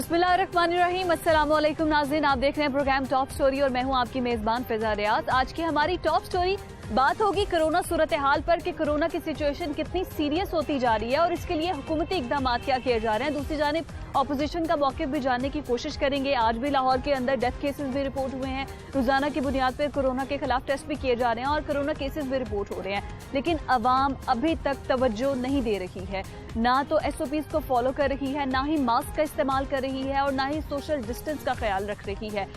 बिस्मिल्लाहिर्रहमानिर्रहीम, अस्सलाम वालेकुम नाज़रीन, आप देख रहे हैं प्रोग्राम टॉप स्टोरी और मैं हूं आपकी मेज़बान फिजा रियाज। आज की हमारी टॉप स्टोरी बात होगी कोरोना सूरत हाल पर कि कोरोना की सिचुएशन कितनी सीरियस होती जा रही है और इसके लिए हुकूमती इकदाम क्या किए जा रहे हैं। दूसरी जानिब ऑपोजिशन का मौक़िफ़ भी जानने की कोशिश करेंगे। आज भी लाहौर के अंदर डेथ केसेस भी रिपोर्ट हुए हैं। रोजाना की बुनियाद पर कोरोना के खिलाफ टेस्ट भी किए जा रहे हैं और कोरोना केसेस भी रिपोर्ट हो रहे हैं, लेकिन अवाम अभी तक तवज्जो नहीं दे रही है। ना तो SOPs को फॉलो कर रही है, ना ही मास्क का इस्तेमाल कर रही है और ना ही सोशल डिस्टेंस का ख्याल रख रही है।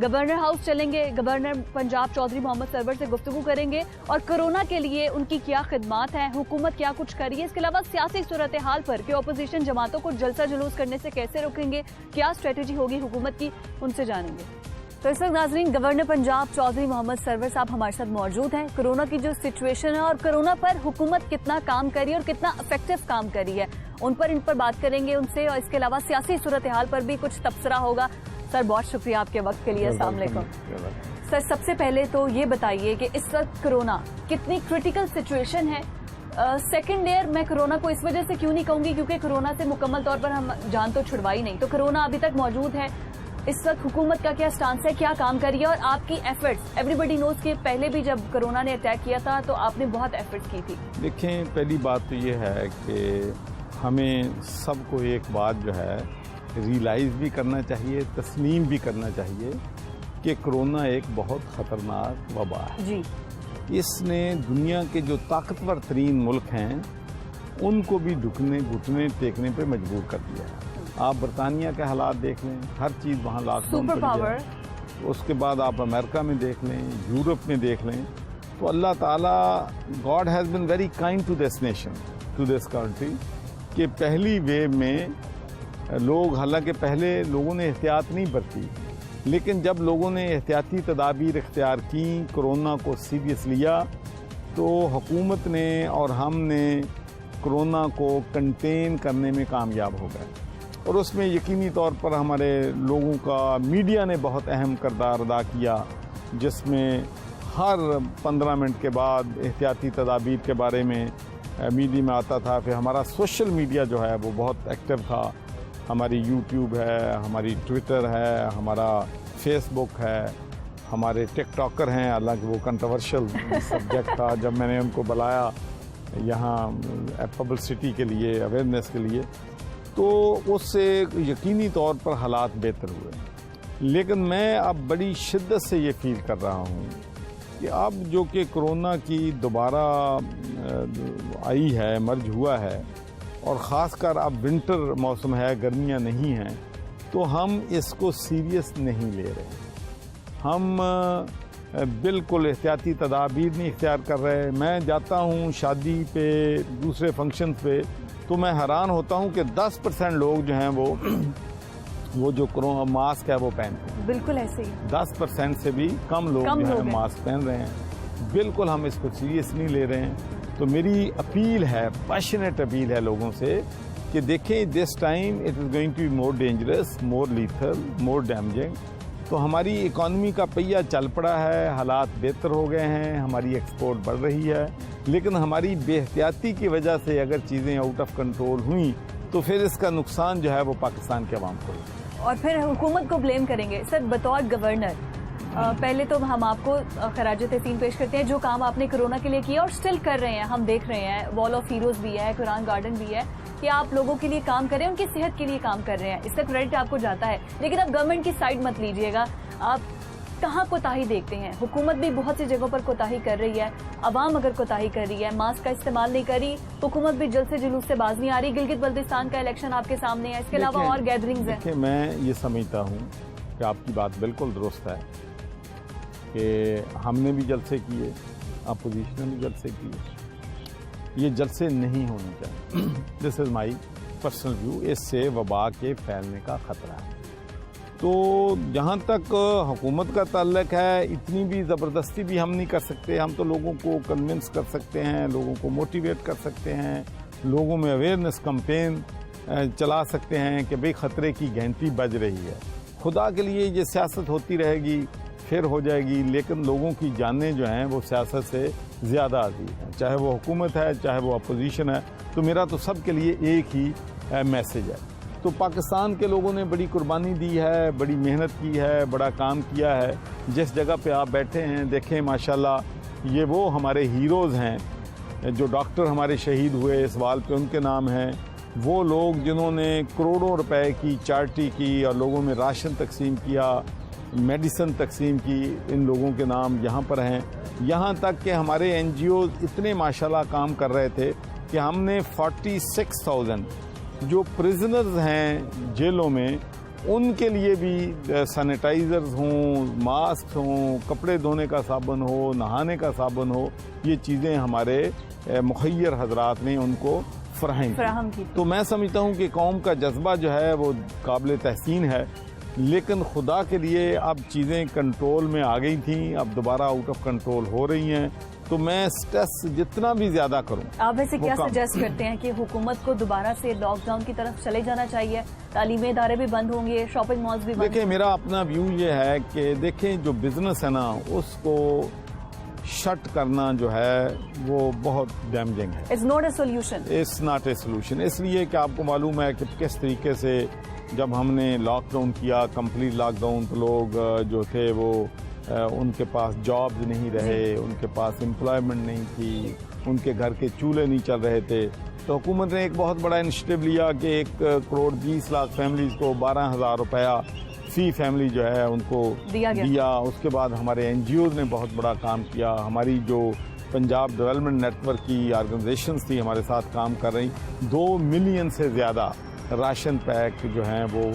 गवर्नर हाउस चलेंगे, गवर्नर पंजाब चौधरी मोहम्मद सरवर से गुफ्तगू करेंगे और कोरोना के लिए उनकी क्या खिदमात हैं, हुकूमत क्या कुछ कर रही है। इसके अलावा सियासी सूरत हाल पर कि अपोजिशन जमातों को जलसा जुलूस करने से कैसे रोकेंगे, क्या स्ट्रेटजी होगी हुकूमत की, उनसे जानेंगे। तो इस वक्त नाजरीन गवर्नर पंजाब चौधरी मोहम्मद सरवर साहब हमारे साथ मौजूद हैं। कोरोना की जो सिचुएशन है और कोरोना पर हुकूमत कितना काम कर रही है और कितना इफेक्टिव काम कर रही है, इन पर बात करेंगे उनसे। और इसके अलावा सियासी सूरत हाल पर भी कुछ तबसरा होगा। सर बहुत शुक्रिया आपके वक्त के लिए। अस्सलाम वालेकुम। सर सबसे पहले तो ये बताइए कि इस वक्त कोरोना कितनी क्रिटिकल सिचुएशन है। सेकेंड ईयर मैं कोरोना को इस वजह से क्यों नहीं कहूंगी क्योंकि कोरोना से मुकम्मल तौर पर हम जान तो छुड़वाई नहीं, तो कोरोना अभी तक मौजूद है। इस वक्त हुकूमत का क्या स्टांस है, क्या काम कर रही है और आपकी एफर्ट्स। एवरीबडी नोज कि पहले भी जब कोरोना ने अटैक किया था तो आपने बहुत एफर्ट्स की थी। देखें, पहली बात तो ये है कि हमें सबको एक बात जो है रियलाइज़ भी करना चाहिए, तस्लीम भी करना चाहिए कि कोरोना एक बहुत ख़तरनाक वबा है जी। इसने दुनिया के जो ताकतवर तरीन मुल्क हैं उनको भी घुटने टेकने पे मजबूर कर दिया है। आप बरतानिया के हालात देख लें, हर चीज़ वहाँ लॉकडाउन सुपर पावर। उसके बाद आप अमेरिका में देख लें, यूरोप में देख लें, तो अल्लाह ताला God has been very kind to this nation, to this country कि पहली वेव में लोग, हालांकि पहले लोगों ने एहतियात नहीं बरती, लेकिन जब लोगों ने एहतियाती तदाबीर इख्तियार की, कोरोना को सीरियस लिया, तो हुकूमत ने और हमने कोरोना को कंटेन करने में कामयाब हो गए। और उसमें यकीनी तौर पर हमारे लोगों का, मीडिया ने बहुत अहम किरदार अदा किया, जिसमें हर 15 मिनट के बाद एहतियाती तदाबीर के बारे में मीडिया में आता था। फिर हमारा सोशल मीडिया जो है वो बहुत एक्टिव था। हमारी यूट्यूब है, हमारी ट्विटर है, हमारा फेसबुक है, हमारे टिकटॉकर हैं, हालांकि वो कंट्रोवर्शियल सब्जेक्ट था जब मैंने उनको बुलाया यहाँ पब्लिसिटी के लिए, अवेयरनेस के लिए, तो उससे यकीनी तौर पर हालात बेहतर हुए। लेकिन मैं अब बड़ी शिद्दत से ये फील कर रहा हूँ कि अब जो कि कोरोना की दोबारा आई है, मर्ज हुआ है, और ख़ासकर अब विंटर मौसम है, गर्मियाँ नहीं हैं, तो हम इसको सीरियस नहीं ले रहे। हम बिल्कुल एहतियाती तदाबीर नहीं इख्तियार कर रहे। मैं जाता हूँ शादी पे, दूसरे फंक्शन पे, तो मैं हैरान होता हूँ कि 10% लोग जो हैं वो जो कोरोना मास्क है वो पहनते हैं। बिल्कुल ऐसे ही 10% से भी कम लोग जो हैं मास्क पहन रहे हैं। बिल्कुल हम इसको सीरियस नहीं ले रहे हैं। तो मेरी अपील है, पैशनेट अपील है लोगों से कि देखें, this time it is going to be more dangerous, more lethal, more damaging. तो हमारी इकॉनमी का पहिया चल पड़ा है, हालात बेहतर हो गए हैं, हमारी एक्सपोर्ट बढ़ रही है, लेकिन हमारी बेहतियाती की वजह से अगर चीज़ें आउट ऑफ कंट्रोल हुई तो फिर इसका नुकसान जो है वो पाकिस्तान के अवाम को और फिर हुकूमत को ब्लेम करेंगे। सर बतौर गवर्नर पहले तो हम आपको खराज तहसीन पेश करते हैं जो काम आपने कोरोना के लिए किया और स्टिल कर रहे हैं। हम देख रहे हैं वॉल ऑफ हीरोज भी है, कुरान गार्डन भी है, कि आप लोगों के लिए काम कर रहे हैं, उनकी सेहत के लिए काम कर रहे हैं। इसका क्रेडिट आपको जाता है, लेकिन आप गवर्नमेंट की साइड मत लीजिएगा। आप कहाँ कोताही देखते हैं? हुकूमत भी बहुत सी जगहों पर कोताही कर रही है, अवाम अगर कोताही कर रही है, मास्क का इस्तेमाल नहीं करी, हुकूमत भी जल्द से जुलूस से बाज नहीं आ रही। गिलगित बल्तिस्तान का इलेक्शन आपके सामने है, इसके अलावा और गैदरिंग्स हैं। मैं ये समझता हूँ कि आपकी बात बिल्कुल दुरुस्त है कि हमने भी जलसे किए, अपोजिशन ने भी जलसे किए, ये जलसे नहीं होने चाहिए। This is my personal view. इससे वबा के फैलने का ख़तरा है। तो जहाँ तक हुकूमत का ताल्लुक है, इतनी भी ज़बरदस्ती भी हम नहीं कर सकते। हम तो लोगों को कन्विंस कर सकते हैं, लोगों को मोटिवेट कर सकते हैं, लोगों में अवेयरनेस कैंपेन चला सकते हैं कि भाई ख़तरे की घंटी बज रही है। खुदा के लिए ये सियासत होती रहेगी, फिर हो जाएगी, लेकिन लोगों की जानें जो हैं वो सियासत से ज़्यादा अजीज हैं, चाहे वो हुकूमत है, चाहे वो अपोजिशन है। तो मेरा तो सब के लिए एक ही मैसेज है तो पाकिस्तान के लोगों ने बड़ी कुर्बानी दी है, बड़ी मेहनत की है, बड़ा काम किया है। जिस जगह पे आप बैठे हैं देखें माशाल्लाह, ये वो हमारे हीरोज़ हैं जो डॉक्टर हमारे शहीद हुए इस वाल पे उनके नाम हैं। वो लोग जिन्होंने करोड़ों रुपए की चैरिटी की और लोगों में राशन तकसीम किया, मेडिसिन तकसीम की, इन लोगों के नाम यहाँ पर हैं। यहाँ तक कि हमारे NGO इतने माशाल्लाह काम कर रहे थे कि हमने 46,000 जो प्रिजनर्स हैं जेलों में उनके लिए भी सैनिटाइजर्स हों, मास्क हों, कपड़े धोने का साबुन हो, नहाने का साबुन हो, ये चीज़ें हमारे मुखय्यर हजरात ने उनको फराहम की। तो मैं समझता हूँ कि कौम का जज्बा जो है वो काबिल तहसीन है, लेकिन खुदा के लिए अब चीज़ें कंट्रोल में आ गई थी, अब दोबारा आउट ऑफ कंट्रोल हो रही हैं। तो मैं स्ट्रेस जितना भी ज़्यादा करूं। आप वैसे क्या सजेस्ट करते हैं कि हुकूमत को दोबारा से लॉकडाउन की तरफ चले जाना चाहिए? तालीमी इदारे भी बंद होंगे, शॉपिंग मॉल्स भी बंद। देखिए, मेरा अपना व्यू ये है कि देखें जो बिजनेस है ना उसको शट करना जो है वो बहुत डैमेजिंग है। It's not a solution. It's not a solution. इसलिए कि आपको मालूम है कि किस तरीके से जब हमने लॉकडाउन किया, कंप्लीट लॉकडाउन, तो लोग जो थे वो उनके पास जॉब्स नहीं रहे, उनके पास एम्प्लॉयमेंट नहीं थी, उनके घर के चूल्हे नहीं चल रहे थे। तो हुकूमत ने एक बहुत बड़ा इनिशिएटिव लिया कि 1,20,00,000 फैमिलीज़ को 12,000 रुपया फी फैमिली जो है उनको दिया। उसके बाद हमारे NGOs ने बहुत बड़ा काम किया। हमारी जो पंजाब डेवलपमेंट नेटवर्क की ऑर्गेनाइजेशंस थी हमारे साथ काम कर रही, 2 मिलियन से ज़्यादा राशन पैक जो हैं वो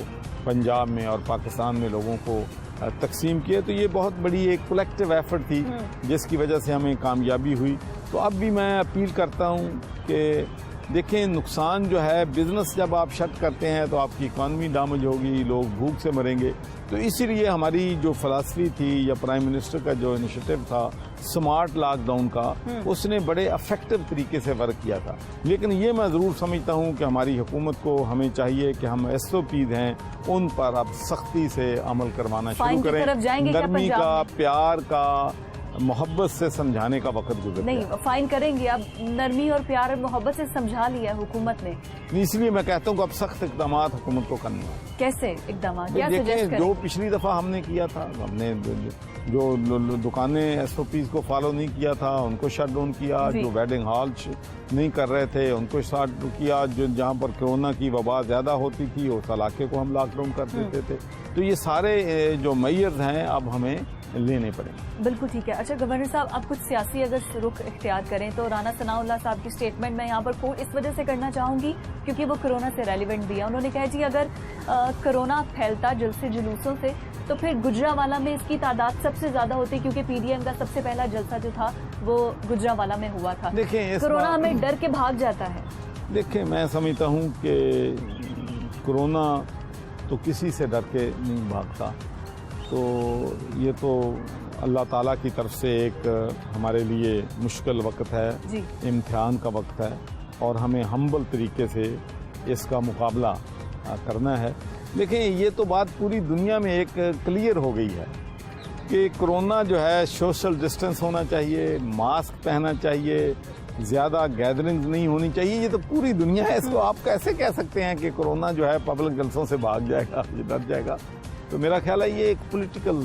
पंजाब में और पाकिस्तान में लोगों को तकसीम किए। तो ये बहुत बड़ी एक कलेक्टिव एफर्ट थी जिसकी वजह से हमें कामयाबी हुई। तो अब भी मैं अपील करता हूँ कि देखें, नुकसान जो है, बिजनेस जब आप शट करते हैं तो आपकी इकॉनमी डैमेज होगी, लोग भूख से मरेंगे। तो इसीलिए हमारी जो फिलॉसफी थी या प्राइम मिनिस्टर का जो इनिशिएटिव था स्मार्ट लॉकडाउन का, उसने बड़े इफेक्टिव तरीके से वर्क किया था। लेकिन ये मैं ज़रूर समझता हूँ कि हमारी हुकूमत को हमें चाहिए कि हम SOPs हैं उन पर अब सख्ती से अमल करवाना शुरू करें। नरमी का, प्यार का, मोहब्बत से समझाने का वक्त गुजर नहीं, फाइन करेंगे। अब नरमी और प्यार और मोहब्बत से समझा लिया हुकूमत ने, इसलिए मैं कहता हूँ कि अब सख्त इक़दाम हुकूमत को करने हैं। कैसे इक़दाम? देखें, जो पिछली दफा हमने किया था, हमने जो दुकानें SOPs को फॉलो नहीं किया था उनको शट डाउन किया, जो वेडिंग हॉल नहीं कर रहे थे उनको शट किया, जो जहाँ पर कोरोना की वबा ज्यादा होती थी उस इलाके को हम लॉकडाउन कर देते थे। तो ये सारे जो मेजर्स हैं अब हमें लेने पड़ेंगे। बिल्कुल ठीक है। अच्छा गवर्नर साहब, आप कुछ सियासी अगर रुख इख्तियार करें तो राना सनाउल्लाह साहब की स्टेटमेंट मैं यहाँ पर कोट इस वजह से करना चाहूंगी क्योंकि वो कोरोना से रेलिवेंट भी है। उन्होंने कहा जी अगर कोरोना फैलता जलसे जुलूसों से तो फिर गुजरावाला में इसकी तादाद सबसे ज्यादा होती, क्योंकि PDM का सबसे पहला जलसा जो था वो गुजरावाला में हुआ था। देखिए, कोरोना में डर के भाग जाता है। देखिए, मैं समझता हूँ कि कोरोना तो किसी से डर के नहीं भागता। तो ये तो अल्लाह ताला की तरफ से एक हमारे लिए मुश्किल वक्त है, इम्तिहान का वक्त है और हमें हम्बल तरीके से इसका मुकाबला करना है। देखिए, ये तो बात पूरी दुनिया में एक क्लियर हो गई है कि कोरोना जो है सोशल डिस्टेंस होना चाहिए, मास्क पहनना चाहिए, ज़्यादा गैदरिंग्स नहीं होनी चाहिए। ये तो पूरी दुनिया है। इसको आप कैसे कह सकते हैं कि कोरोना जो है पब्लिक जलसों से भाग जाएगा, ये डर जाएगा? तो मेरा ख्याल है ये एक पॉलिटिकल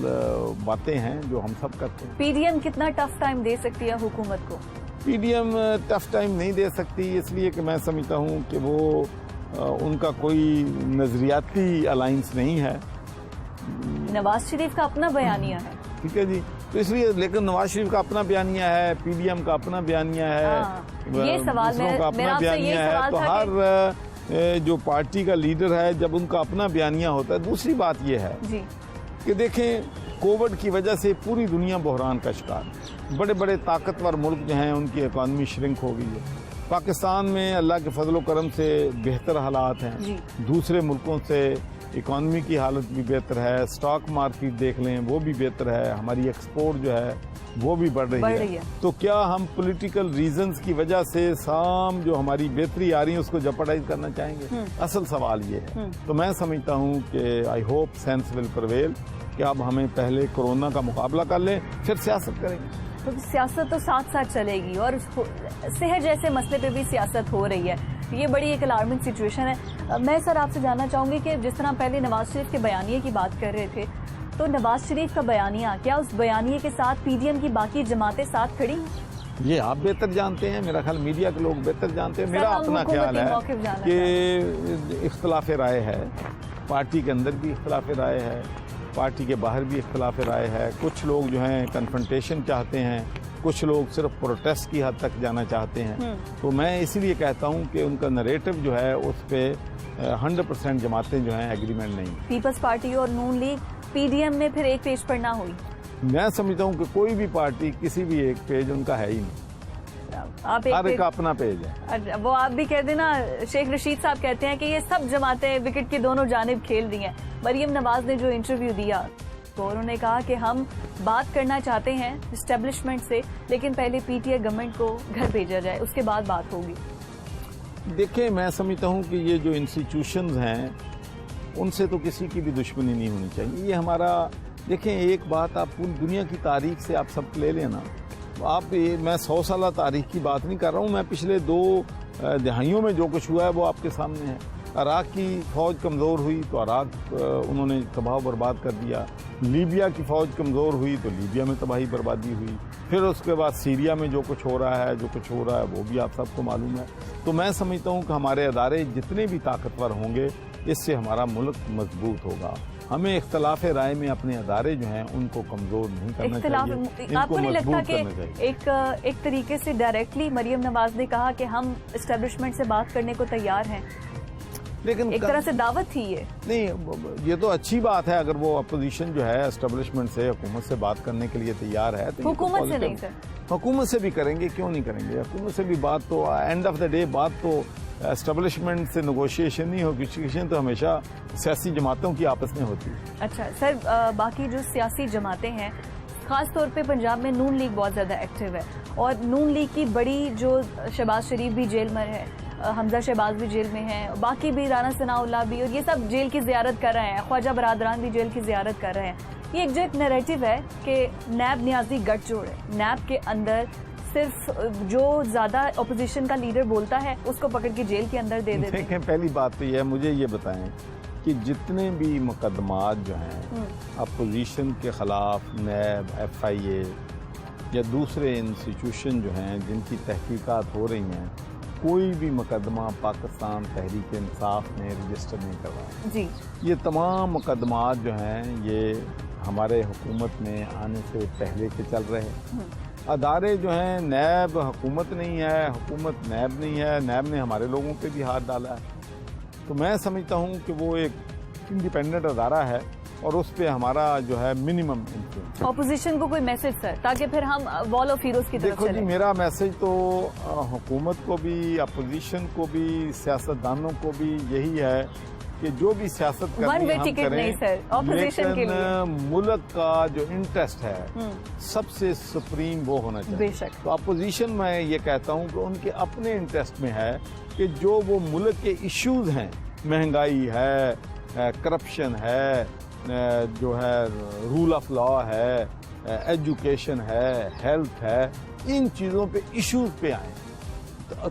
बातें हैं जो हम सब करते हैं। PDM कितना टफ टाइम दे सकती है हुकूमत को? PDM टफ टाइम नहीं दे सकती, इसलिए कि मैं समझता हूँ कि वो उनका कोई नजरियाती अलायंस नहीं है। नवाज शरीफ का अपना बयानिया है, ठीक है जी, तो इसलिए, लेकिन नवाज शरीफ का अपना बयानिया है, PDM का अपना बयानिया है, ये सवाल का अपना बयानिया है। तो हर जो पार्टी का लीडर है जब उनका अपना बयानिया होता है। दूसरी बात यह है कि देखें, कोविड की वजह से पूरी दुनिया बहरान का शिकार है। बड़े बड़े ताकतवर मुल्क जो हैं उनकी इकॉनमी श्रिंक हो गई है। पाकिस्तान में अल्लाह के फजल करम से बेहतर हालात हैं, दूसरे मुल्कों से इकॉनमी की हालत भी बेहतर है, स्टॉक मार्केट देख लें वो भी बेहतर है, हमारी एक्सपोर्ट जो है वो भी बढ़ रही है। तो क्या हम पॉलिटिकल रीजंस की वजह से साम जो हमारी बेहतरी आ रही है उसको जपटाइज करना चाहेंगे? असल सवाल ये है। तो मैं समझता हूँ कि I hope sense will prevail कि अब हमें पहले कोरोना का मुकाबला कर लें, फिर सियासत करेंगे। तो सियासत तो साथ साथ चलेगी और सेहत जैसे मसले पे भी सियासत हो रही है। ये बड़ी एक अलार्मिंग सिचुएशन है। मैं सर आपसे जानना चाहूंगी कि जिस तरह पहले नवाज शरीफ के बयानिए की बात कर रहे थे, तो नवाज शरीफ का बयानिया, क्या उस बयानिए के साथ पीडीएम की बाकी जमातें साथ खड़ी हैं? ये आप बेहतर जानते हैं, मेरा ख्याल मीडिया के लोग बेहतर जानते हैं। मेरा हम अपना ख्याल है मौक़िफ़ जानना कि इख्तिलाफ राय है, पार्टी के अंदर भी इख्तिलाफ राय है, पार्टी के बाहर भी इख्तिलाफ राय है। कुछ लोग जो हैं कन्फ्रंटेशन चाहते हैं, कुछ लोग सिर्फ प्रोटेस्ट की हद तक जाना चाहते हैं। तो मैं इसीलिए कहता हूं कि उनका नरेटिव जो है उस पर 100% जमातें जो हैं एग्रीमेंट नहीं। पीपल्स पार्टी और नून लीग पीडीएम में फिर एक पेज पर ना हुई? मैं समझता हूं कि कोई भी पार्टी किसी भी एक पेज उनका है ही नहीं, आप हर एक अपना पेज है। वो आप भी कहते ना, शेख रशीद साहब कहते हैं कि ये सब जमातें विकेट की दोनों जानिब खेल रही हैं। मरियम नवाज ने जो इंटरव्यू दिया तो उन्होंने कहा कि हम बात करना चाहते हैं एस्टेब्लिशमेंट से, लेकिन पहले पीटीआई गवर्नमेंट को घर भेजा जाए, उसके बाद बात होगी। देखिए, मैं समझता हूं कि ये जो इंस्टीट्यूशंस हैं उनसे तो किसी की भी दुश्मनी नहीं होनी चाहिए। ये हमारा, देखें एक बात, आप पूरी दुनिया की तारीख से आप सब ले लेना, आप ये, मैं 100 साल तारीख की बात नहीं कर रहा हूँ, मैं पिछले 2 दहाइयों में जो कुछ हुआ है वो आपके सामने है। इराक की फ़ौज कमज़ोर हुई तो इराक उन्होंने तबाह बर्बाद कर दिया। लीबिया की फ़ौज कमज़ोर हुई तो लीबिया में तबाही बर्बादी हुई। फिर उसके बाद सीरिया में जो कुछ हो रहा है वो भी आप सबको मालूम है। तो मैं समझता हूँ कि हमारे अदारे जितने भी ताकतवर होंगे, इससे हमारा मुल्क मजबूत होगा। हमें इख्तलाफ राय में अपने अदारे जो हैं उनको कमज़ोर नहीं करना चाहिए, आपको नहीं लगता कि चाहिए। एक तरीके से डायरेक्टली मरियम नवाज ने कहा कि हम एस्टेब्लिशमेंट से बात करने को तैयार हैं, लेकिन एक तरह से दावत थी ये? नहीं, ये तो अच्छी बात है अगर वो अपोजिशन जो है एस्टेब्लिशमेंट से, हुकूमत से बात करने के लिए तैयार है। तो हुकूमत से नहीं सर, हुकूमत से भी करेंगे, क्यों नहीं करेंगे? हुकूमत से भी बात तो एंड ऑफ द डे बात तो एस्टेब्लिशमेंट से नेगोशिएशन नहीं होगी, नेगोशिएशन तो हमेशा सियासी जमातों की आपस में होती है। अच्छा सर, बाकी जो सियासी जमातें हैं, खास तौर पे पंजाब में नून लीग बहुत ज़्यादा एक्टिव है, और नून लीग की बड़ी जो शहबाज शरीफ भी जेल में है, हमजा शहबाज भी जेल में है, बाकी भी राना सनाउल्लाह भी, और ये सब जेल की ज़ियारत कर रहे हैं, ख्वाजा बरादरान भी जेल की ज़ियारत कर रहे हैं। ये एक जो एक नैरेटिव है कि नैब नियाजी गठजोड़ है, नैब के अंदर सिर्फ जो ज़्यादा अपोजिशन का लीडर बोलता है उसको पकड़ के जेल के अंदर दे देते हैं। देखें, पहली बात तो यह है, मुझे ये बताएं कि जितने भी मुकदमात जो हैं अपोजिशन के ख़िलाफ़ नैब, FIA या दूसरे इंस्टीट्यूशन जो हैं जिनकी तहकीकात हो रही हैं, कोई भी मुकदमा पाकिस्तान तहरीक इंसाफ ने रजिस्टर नहीं करवाया जी। ये तमाम मुकदमात जो हैं ये हमारे हुकूमत में आने से पहले के चल रहे हैं। अदारे जो हैं, नैब हुकूमत नहीं है, हुकूमत नैब नहीं है, नैब ने हमारे लोगों पे भी हाथ डाला है। तो मैं समझता हूँ कि वो एक इंडिपेंडेंट अदारा है और उस पर हमारा जो है मिनिमम इन्फ्लुएंस। ऑपोजिशन को कोई मैसेज सर, ताकि फिर हम वॉल ऑफ हीरोज की तरफ देखो जी, मेरा मैसेज तो हुकूमत को भी, अपोजिशन को भी, सियासतदानों को भी यही है कि जो भी सियासत करनी है हम करें, नहीं सर, ऑपोजिशन के लिए मुल्क का जो इंटरेस्ट है सबसे सुप्रीम वो होना चाहिए। बेशक। तो अपोजिशन में ये कहता हूँ कि उनके अपने इंटरेस्ट में है कि जो वो मुल्क के इश्यूज हैं, महंगाई है, करप्शन है, जो है रूल ऑफ लॉ है, एजुकेशन है, हेल्थ है, इन चीज़ों पे इश्यूज पे आए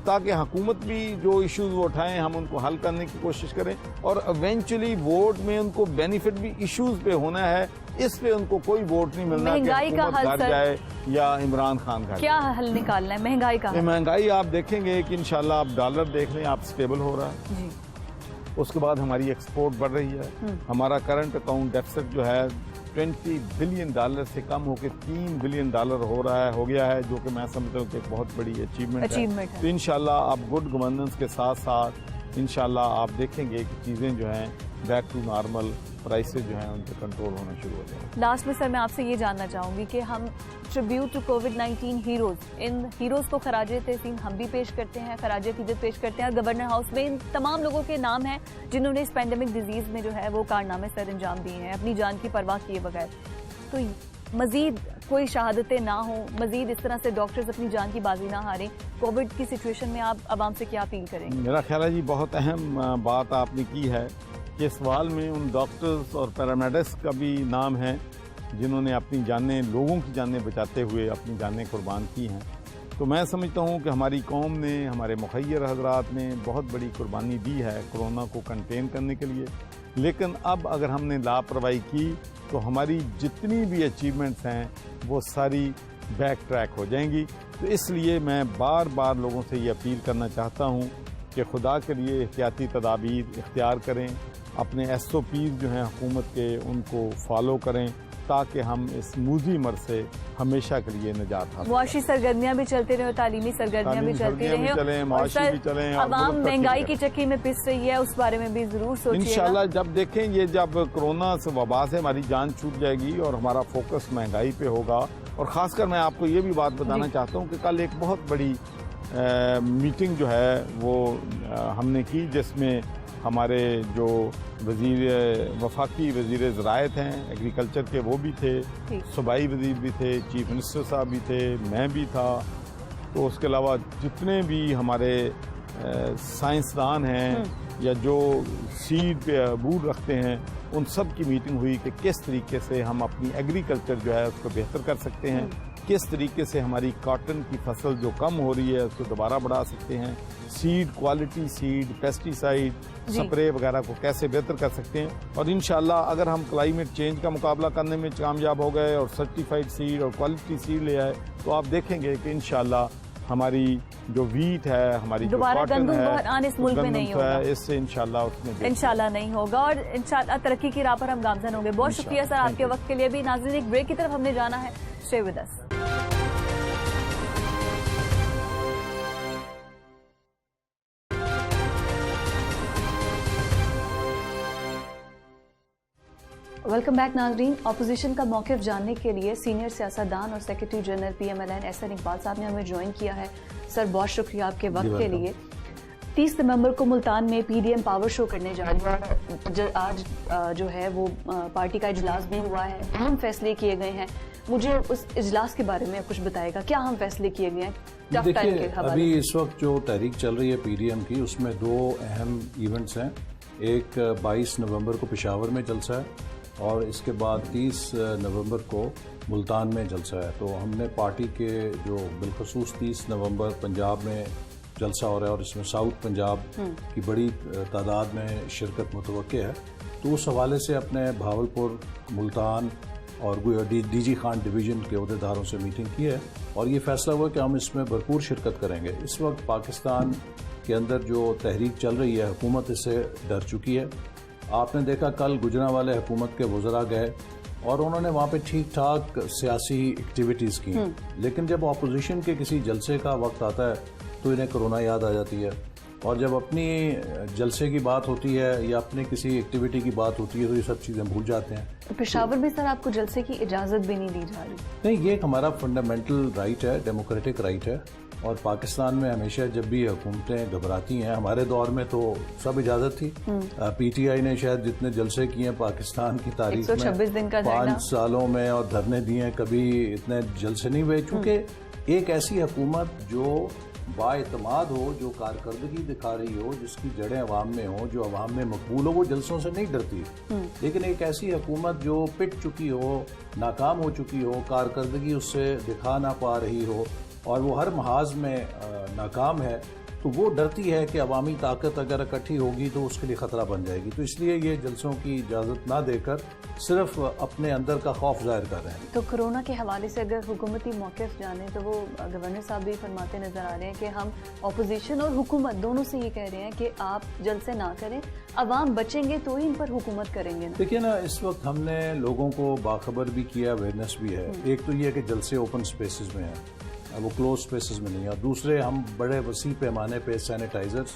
ताकि हुकूमत भी जो इश्यूज वो उठाएं हम उनको हल करने की कोशिश करें और इवेंचुअली वोट में उनको बेनिफिट भी इश्यूज पे होना है। इस पे उनको कोई वोट नहीं मिलना कि महंगाई का हल घर जाए या इमरान खान घर क्या हल निकालना है महंगाई का? महंगाई आप देखेंगे कि इंशाल्लाह आप डॉलर देख लें, आप स्टेबल हो रहा है जी। उसके बाद हमारी एक्सपोर्ट बढ़ रही है, हमारा करंट अकाउंट डेफिसिट जो है $20 बिलियन से कम होकर $3 बिलियन हो गया है, जो कि मैं समझता हूँ कि एक बहुत बड़ी अचीवमेंट है। तो इंशाल्लाह आप गुड गवर्नेंस के साथ साथ इंशाल्लाह आप देखेंगे कि चीज़ें जो हैं बैक टू नॉर्मल, प्राइसेस जो हैं उनके कंट्रोल होना शुरू हो जाए। लास्ट में सर मैं आपसे ये जानना चाहूँगी कि हम ट्रिब्यूट टू कोविड-19 हीरोज़, इन हीरोज़ को खराजे तहसीन हम भी पेश करते हैं, खराजे अक़ीदत पेश करते हैं। गवर्नर हाउस में इन तमाम लोगों के नाम हैं जिन्होंने इस पैंडेमिक डिजीज़ में जो है वो कारनामे सर अंजाम दिए हैं अपनी जान की परवाह किए बगैर। तो मज़ीद कोई शहादतें ना हो, मज़ीद इस तरह से डॉक्टर्स अपनी जान की बाजी ना हारें, कोविड की सिचुएशन में आप आवाम से क्या अपील करेंगे? मेरा ख्याल है जी बहुत अहम बात आपने की है कि सवाल में उन डॉक्टर्स और पैरामेडिक्स का भी नाम है जिन्होंने अपनी जानें, लोगों की जानें बचाते हुए अपनी जानें कुर्बान की हैं। तो मैं समझता हूँ कि हमारी कौम ने, हमारे मुखय्यर हजरात ने बहुत बड़ी कुर्बानी दी है कोरोना को कंटेन करने के लिए। लेकिन अब अगर हमने लापरवाही की तो हमारी जितनी भी अचीवमेंट्स हैं वो सारी बैक ट्रैक हो जाएंगी। तो इसलिए मैं बार बार लोगों से ये अपील करना चाहता हूँ कि खुदा के लिए एहतियाती तदाबीर इख्तियार करें, अपने SOPs जो हैं हुकूमत के उनको फॉलो करें, ताकि हम इस मूजी मर से हमेशा के लिए निजात हासिल मुआशी सरगर्मियां भी चलती रहे, तालीमी सरगर्मियां भी चलती रहे, और सर अवाम महंगाई की चक्की में पिस रही है, उस बारे में भी जरूर सोचिएगा। इंशाल्लाह जब देखें ये जब कोरोना से वबा से हमारी जान छूट जाएगी और हमारा फोकस महंगाई पे होगा। और ख़ासकर मैं आपको ये भी बात बताना चाहता हूँ कि कल एक बहुत बड़ी मीटिंग जो है वो हमने की, जिसमें हमारे जो वफाकी वज़ीर ज़राअत हैं एग्रीकल्चर के वो भी थे, सूबाई वज़ीर भी थे, चीफ मिनिस्टर साहब भी थे, मैं भी था। तो उसके अलावा जितने भी हमारे साइंसदान हैं या जो सीड पे अबूर रखते हैं, उन सब की मीटिंग हुई कि किस तरीके से हम अपनी एग्रीकल्चर जो है उसको बेहतर कर सकते हैं, किस तरीके से हमारी कॉटन की फसल जो कम हो रही है उसको दोबारा बढ़ा सकते हैं, seed, quality seed, pesticide, spray वगैरह को कैसे बेहतर कर सकते हैं। और इंशाल्लाह अगर हम क्लाइमेट चेंज का मुकाबला करने में कामयाब हो गए और सर्टिफाइड सीड और क्वालिटी सीड ले आए तो आप देखेंगे कि इंशाल्लाह हमारी जो वीट है, हमारी जो कॉटन है, इस मुल्क में नहीं होगा, इससे इंशाल्लाह नहीं होगा और इंशाल्लाह तरक्की की राह पर हम गामजन होंगे। बहुत शुक्रिया सर आपके वक्त के लिए भी। नाज़रीन, एक ब्रेक की तरफ हमने जाना है, stay with us. Welcome back नाज़रीन। अपोजिशन का मौक़िफ़ जानने के लिए सीनियर सियासतदान और secretary general PMLN Ahsan Iqbal Sahib ने हमें ज्वाइन किया है। सर बहुत शुक्रिया आपके वक्त के लिए। 30 नवंबर को मुल्तान में PDM पावर शो करने जा रही है। आज जो है वो पार्टी का इजलास भी हुआ है, अहम फैसले किए गए हैं। मुझे उस इजलास के बारे में कुछ बताएगा, क्या अहम फैसले किए गए हैं? देखिए, अभी इस वक्त जो तहरीक चल रही है PDM की, उसमें 2 अहम इवेंट्स हैं। एक 22 नवंबर को पेशावर में जलसा है और इसके बाद 30 नवंबर को मुल्तान में जलसा है। तो हमने पार्टी के जो बिलखसूस 30 नवंबर पंजाब में जलसा हो रहा है और इसमें साउथ पंजाब की बड़ी तादाद में शिरकत मुतवक्के है, तो उस हवाले से अपने भावलपुर, मुल्तान और DG खान डिवीज़न के अहदेदारों से मीटिंग की है और ये फैसला हुआ कि हम इसमें भरपूर शिरकत करेंगे। इस वक्त पाकिस्तान के अंदर जो तहरीक चल रही है, हुकूमत इससे डर चुकी है। आपने देखा कल गुजरांवाले हुकूमत के वज़रा गए और उन्होंने वहाँ पे ठीक ठाक सियासी एक्टिविटीज़ की, लेकिन जब अपोजिशन के किसी जलसे का वक्त आता है तो इन्हें कोरोना याद आ जाती है और जब अपनी जलसे की बात होती है या अपनी किसी एक्टिविटी की बात होती है तो ये सब चीज़ें भूल जाते हैं। तो पेशावर में सर आपको जलसे की इजाज़त भी नहीं दी जा रही? नहीं, ये एक हमारा फंडामेंटल राइट है, डेमोक्रेटिक राइट है और पाकिस्तान में हमेशा जब भी हुकूमतें घबराती हैं, हमारे दौर में तो सब इजाज़त थी। PTI ने शायद जितने जलसे किए हैं पाकिस्तान की तारीख में 5 सालों में और धरने दिए हैं, कभी इतने जलसे नहीं हुए। चूँकि एक ऐसी हुकूमत जो बाएतमाद हो, जो कारकर्दगी दिखा रही हो, जिसकी जड़ें अवाम में हो, जो अवाम में मकबूल हो, वो जलसों से नहीं डरती। लेकिन एक ऐसी हुकूमत जो पिट चुकी हो, नाकाम हो चुकी हो, कारकर्दगी उससे दिखा ना पा रही हो और वो हर महाज में नाकाम है, तो वो डरती है कि अवामी ताकत अगर इकट्ठी होगी तो उसके लिए ख़तरा बन जाएगी। तो इसलिए ये जलसों की इजाज़त ना देकर सिर्फ अपने अंदर का खौफ जाहिर कर रहे हैं। तो कोरोना के हवाले से अगर हुकूमती मौक़िफ़ जाने तो वो गवर्नर साहब भी फरमाते नज़र आ रहे हैं कि हम अपोजिशन और हुकूमत दोनों से ये कह रहे हैं कि आप जलसे ना करें, अवाम बचेंगे तो ही इन पर हुकूमत करेंगे ना। देखिए ना, इस वक्त हमने लोगों को बाखबर भी किया, अवेयरनेस भी है। एक तो ये है कि जलसे ओपन स्पेसेस में है, वो क्लोज स्पेसेस में नहीं है। दूसरे, हम बड़े वसी पैमाने पे सैनिटाइजर्स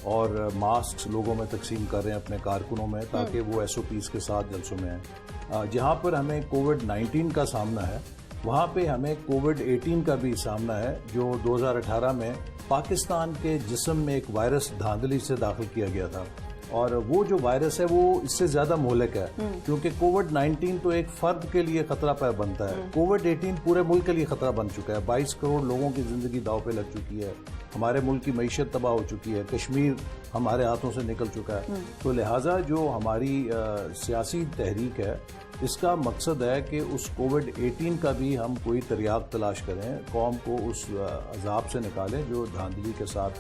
और मास्क लोगों में तकसीम कर रहे हैं अपने कारकुनों में, ताकि वो SOPs के साथ जलसों में आए। जहाँ पर हमें कोविड-19 का सामना है, वहाँ पे हमें कोविड-18 का भी सामना है, जो 2018 में पाकिस्तान के जिस्म में एक वायरस धांधली से दाखिल किया गया था और वो जो वायरस है वो इससे ज्यादा मोहलिक है, क्योंकि कोविड-19 तो एक फर्द के लिए खतरा पैदा बनता है, कोविड-18 पूरे मुल्क के लिए खतरा बन चुका है। 22 करोड़ लोगों की जिंदगी दांव पे लग चुकी है। हमारे मुल्क की मईशत तबाह हो चुकी है, कश्मीर हमारे हाथों से निकल चुका है। तो लिहाजा जो हमारी सियासी तहरीक है, इसका मकसद है कि उस कोविड-18 का भी हम कोई तरियाक तलाश करें, कौम को उस अजाब से निकालें जो धांधली के साथ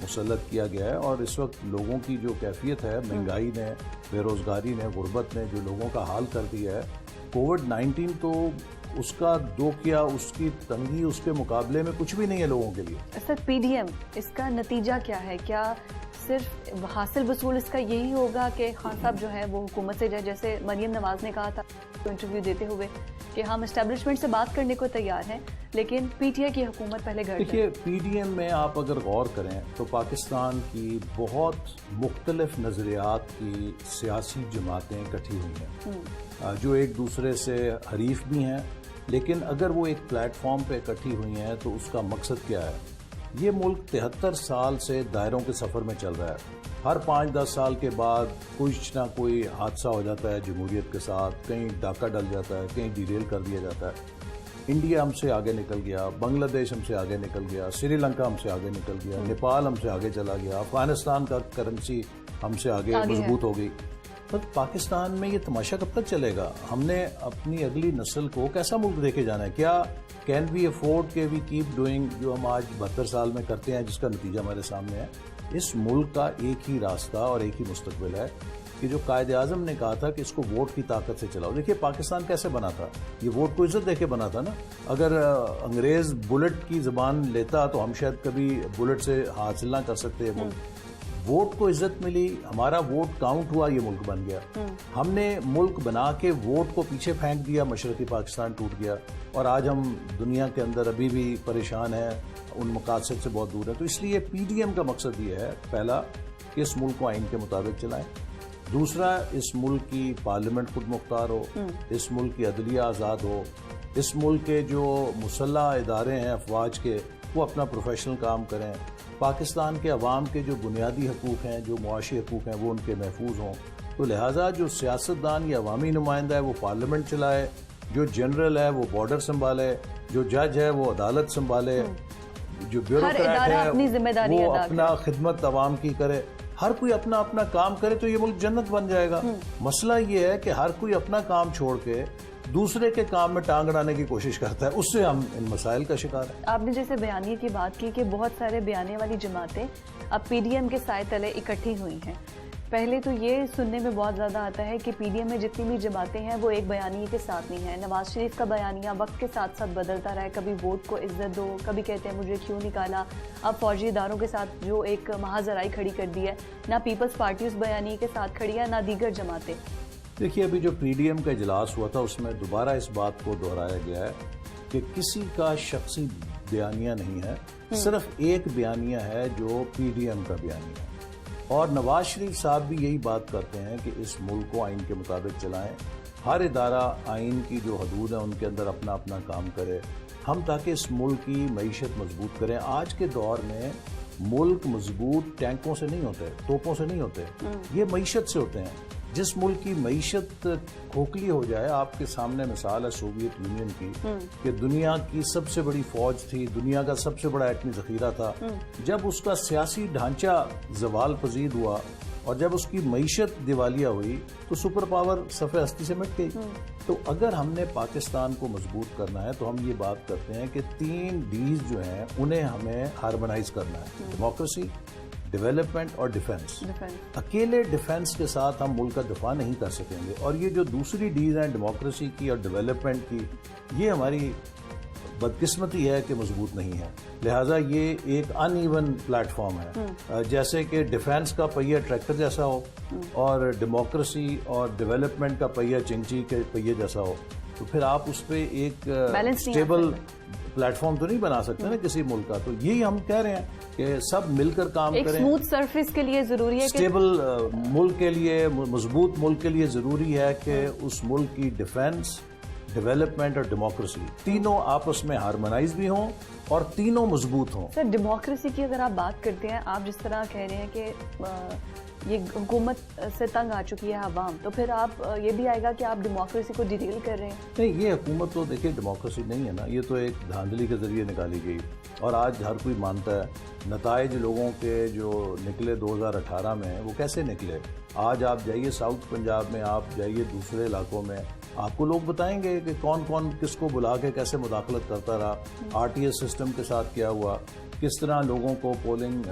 मुसल्लत किया गया है। और इस वक्त लोगों की जो कैफियत है, महंगाई ने, बेरोज़गारी ने, गुर्बत ने जो लोगों का हाल कर दिया है, कोविड-19 तो उसका दुख या उसकी तंगी उसके मुकाबले में कुछ भी नहीं है लोगों के लिए। सर, पीडीएम इसका नतीजा क्या है? क्या सिर्फ हासिल वसूल इसका यही होगा कि खान साहब जो है वो हुकूमत से जाए, जैसे मरियम नवाज ने कहा था तो इंटरव्यू देते हुए कि हम एस्टेब्लिशमेंट से बात करने को तैयार हैं, लेकिन पीटीआई की हुकूमत पहले घर देखिए, पीडीएम में आप अगर गौर करें तो पाकिस्तान की बहुत मुख्तलिफ नज़रियात की सियासी जमातें इकट्ठी हुई हैं जो एक दूसरे से हरीफ भी हैं, लेकिन अगर वो एक प्लेटफॉर्म पे इकट्ठी हुई हैं तो उसका मकसद क्या है? ये मुल्क 73 साल से दायरों के सफ़र में चल रहा है। हर 5-10 साल के बाद कुछ ना कोई हादसा हो जाता है जमहूरियत के साथ, कहीं डाका डल जाता है, कहीं डिरेल कर दिया जाता है। इंडिया हमसे आगे निकल गया, बांग्लादेश हमसे आगे निकल गया, श्रीलंका हमसे आगे निकल गया, नेपाल हमसे आगे चला गया, अफगानिस्तान का करेंसी हमसे आगे मजबूत हो गई। तो पाकिस्तान में ये तमाशा कब तक चलेगा? हमने अपनी अगली नस्ल को कैसा मुल्क देके जाना है? क्या कैन वी अफोर्ड के वी कीप डूइंग जो हम आज 72 साल में करते हैं, जिसका नतीजा हमारे सामने है? इस मुल्क का एक ही रास्ता और एक ही मुस्तकबिल है कि जो कायद आज़म ने कहा था कि इसको वोट की ताकत से चलाओ। देखिए, पाकिस्तान कैसे बना था? ये वोट को इज्जत देके बना था ना। अगर अंग्रेज़ बुलेट की ज़बान लेता तो हम शायद कभी बुलेट से हासिल ना कर सकते हैं। वोट को इज्जत मिली, हमारा वोट काउंट हुआ, ये मुल्क बन गया। हमने मुल्क बना के वोट को पीछे फेंक दिया, मशरकी पाकिस्तान टूट गया और आज हम दुनिया के अंदर अभी भी परेशान हैं, उन मकासद से बहुत दूर है। तो इसलिए पीडीएम का मकसद ये है, पहला कि इस मुल्क को आइन के मुताबिक चलाएं, दूसरा इस मुल्क की पार्लियामेंट खुद मुख्तार हो, इस मुल्क की अदलिया आज़ाद हो, इस मुल्क के जो मुसल्लह इदारे हैं अफवाज के, वो अपना प्रोफेशनल काम करें, पाकिस्तान के अवाम के जो बुनियादी हकूक़ हैं, जो मुआशी हकूक़ हैं, वो उनके महफूज हों। तो लिहाजा जो सियासतदान या अवामी नुमाइंदा है वो पार्लियामेंट चलाए, जो जनरल है वो बॉर्डर संभाले, जो जज है वो अदालत संभाले, जो ब्यूरोक्रेट है वो अपना खिदमत अवाम की करे। हर कोई अपना अपना काम करे तो ये मुल्क जन्नत बन जाएगा। मसला ये है कि हर कोई अपना काम छोड़ के दूसरे के काम में टांग अड़ाने की कोशिश करता है, उससे हम इन मसाइल का शिकार है। आपने जैसे बयानिए की बात की कि बहुत सारे बयाने वाली जमातें अब पीडीएम के साए तले इकट्ठी हुई हैं। पहले तो ये सुनने में बहुत ज़्यादा आता है कि पीडीएम में जितनी भी जमातें हैं वो एक बयानिए के साथ नहीं है। नवाज शरीफ का बयानिया वक्त के साथ साथ बदलता रहा है, कभी वोट को इज्जत दो, कभी कहते हैं मुझे क्यों निकाला। अब फौजी इदारों के साथ जो एक महाजराई खड़ी कर दी है, ना पीपल्स पार्टी उस बयानिए के साथ खड़ी है, ना दीगर जमातें। देखिए, अभी जो पीडीएम का इजलास हुआ था उसमें दोबारा इस बात को दोहराया गया है कि किसी का शख्सी बयानिया नहीं है, सिर्फ एक बयानिया है जो पीडीएम का बयानिया है। और नवाज शरीफ साहब भी यही बात करते हैं कि इस मुल्क को आइन के मुताबिक चलाएं, हर इदारा आइन की जो हदूद है उनके अंदर अपना अपना काम करे, हम ताकि इस मुल्क की मईशत मजबूत करें। आज के दौर में मुल्क मजबूत टैंकों से नहीं होते, तोपों से नहीं होते, ये मईशत से होते हैं। जिस मुल्क की मईशत खोखली हो जाए, आपके सामने मिसाल है सोवियत यूनियन की कि दुनिया की सबसे बड़ी फौज थी, दुनिया का सबसे बड़ा एटमी जखीरा था, जब उसका सियासी ढांचा जवाल पजीद हुआ और जब उसकी मईशत दिवालिया हुई तो सुपर पावर सफ़े हस्ती से मिट गई। तो अगर हमने पाकिस्तान को मजबूत करना है तो हम ये बात करते हैं कि 3 डीज जो हैं उन्हें हमें हार्मोनाइज करना है, डेमोक्रेसी, डेवलपमेंट और डिफेंस। अकेले डिफेंस के साथ हम मुल्क का दिफा नहीं कर सकेंगे और ये जो दूसरी डीज हैं डेमोक्रेसी की और डेवलपमेंट की, ये हमारी बदकिस्मती है कि मजबूत नहीं है। लिहाजा ये एक अनइवन प्लेटफॉर्म है, जैसे कि डिफेंस का पहिया ट्रैक्टर जैसा हो और डेमोक्रेसी और डेवलपमेंट का पहिया चिंची के पहिए जैसा हो, तो फिर आप उस पर एक स्टेबल प्लेटफॉर्म तो नहीं बना सकते ना किसी मुल्क का। तो यही हम कह रहे हैं कि सब मिलकर काम करें। स्मूथ सरफेस के लिए जरूरी है, स्टेबल मुल्क के लिए, मजबूत मुल्क के लिए जरूरी है कि उस मुल्क की डिफेंस, डेवलपमेंट और डेमोक्रेसी तीनों आपस में हार्मोनाइज भी हों और तीनों मजबूत हों। सर, डेमोक्रेसी की अगर आप बात करते हैं, आप जिस तरह कह रहे हैं कि ये हुकूमत से तंग आ चुकी है अवाम, तो फिर आप ये भी आएगा कि आप डेमोक्रेसी को डिटेल कर रहे हैं। नहीं, ये हुकूमत तो देखिए डेमोक्रेसी नहीं है ना, ये तो एक धांधली के जरिए निकाली गई। और आज हर कोई मानता है नताइज लोगों के जो निकले 2018 में वो कैसे निकले। आज आप जाइए साउथ पंजाब में, आप जाइए दूसरे इलाकों में, आपको लोग बताएंगे कि कौन कौन किसको बुला के कैसे मुदाखलत करता रहा, आरटीएस सिस्टम के साथ क्या हुआ, किस तरह लोगों को पोलिंग